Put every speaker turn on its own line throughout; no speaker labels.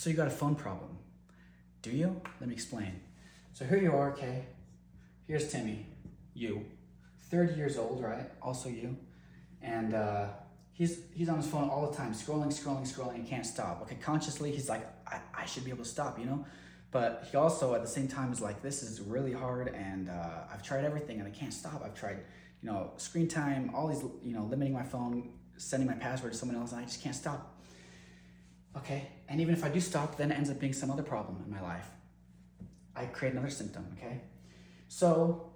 So you got a phone problem. Do you? Let me explain. So here you are, okay? Here's Timmy, you, 30 years old, right? Also you. And he's on his phone all the time, scrolling, and can't stop. Okay, consciously, he's like, I should be able to stop, you know? But he also, at the same time, is like, this is really hard, and I've tried everything, and I can't stop. I've tried, screen time, all these, limiting my phone, sending my password to someone else, and I just can't stop. Okay, and even if I do stop, then it ends up being some other problem in my life. I create another symptom, okay? So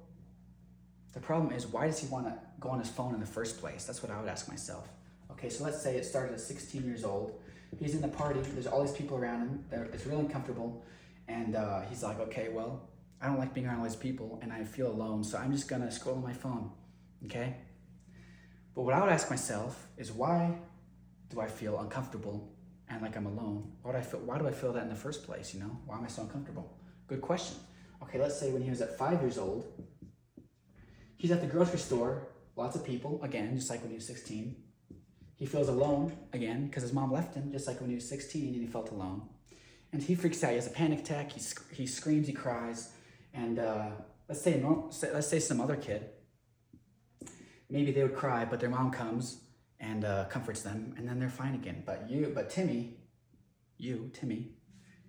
the problem is, why does he want to go on his phone in the first place? That's what I would ask myself. Okay, so let's say it started at 16 years old. He's in the party, there's all these people around him, it's really uncomfortable, and he's like, okay, well, I don't like being around all these people, and I feel alone, so I'm just gonna scroll on my phone, okay? But what I would ask myself is, why do I feel uncomfortable and like I'm alone? Why do I feel that in the first place, Why am I so uncomfortable? Good question. Okay, let's say when he was at 5 years old, he's at the grocery store, lots of people, again, just like when he was 16. He feels alone, again, because his mom left him, just like when he was 16 and he felt alone. And he freaks out, he has a panic attack, he screams, he cries, and let's say some other kid, maybe they would cry, but their mom comes and comforts them, and then they're fine again. But Timmy,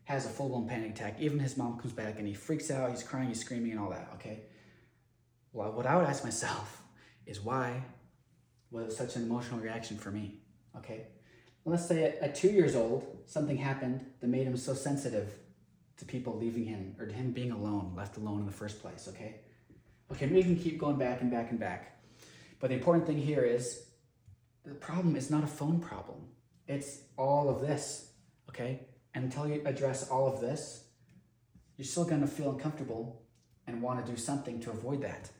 has a full-blown panic attack. Even his mom comes back and he freaks out, he's crying, he's screaming and all that, okay? Well, what I would ask myself is, why was it such an emotional reaction for me, okay? Well, let's say at 2 years old, something happened that made him so sensitive to people leaving him, or to him being alone, left alone in the first place, okay? Okay, maybe we can keep going back and back and back. But the important thing here is, the problem is not a phone problem. It's all of this, okay? And until you address all of this, you're still gonna feel uncomfortable and wanna do something to avoid that.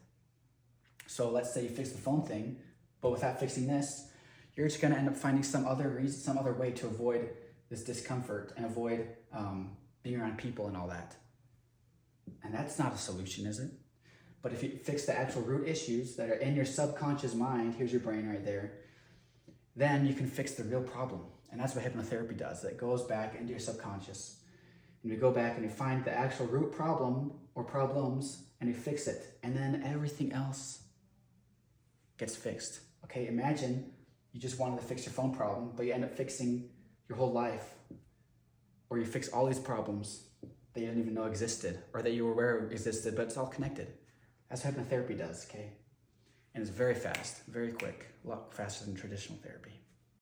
So let's say you fix the phone thing, but without fixing this, you're just gonna end up finding some other reason, some other way to avoid this discomfort and avoid being around people and all that. And that's not a solution, is it? But if you fix the actual root issues that are in your subconscious mind, here's your brain right there, then you can fix the real problem. And that's what hypnotherapy does. It goes back into your subconscious. And we go back and we find the actual root problem or problems and we fix it. And then everything else gets fixed. Okay, imagine you just wanted to fix your phone problem, but you end up fixing your whole life. Or you fix all these problems that you didn't even know existed, or that you were aware existed, but it's all connected. That's what hypnotherapy does, okay? And it's very fast, very quick, a lot faster than traditional therapy.